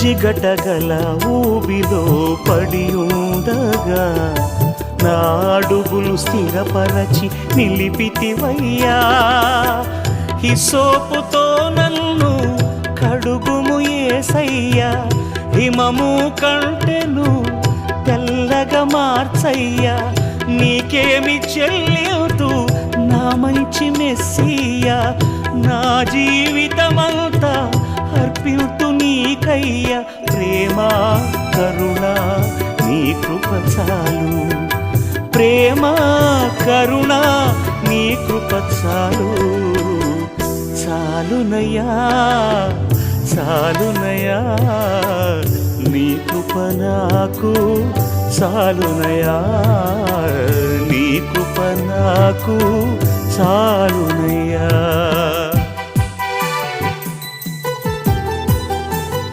జిగటగల ఊబిలో పడి ఉండగా నా అడుగులు స్థిరపరచి నిలిపితివయ్యా. హిసోపుతో నన్ను కడుగుము యేసయ్యా, హిమము కంటెను తెల్లగా మార్చయ్యా. నీకేమి చెల్లింతు నా మంచి మెస్సియా, నా జీవితమంతా అర్పితు నీకయ్యా. ప్రేమ కరుణ నీ కృప చాలు, ప్రేమ కరుణ నీ కృప చాలు. చాలునయ్యా చాలునయ్యా నీ కృప నాకు చాలునయ్యా, నీ కృప నాకు చాలునయ్యా.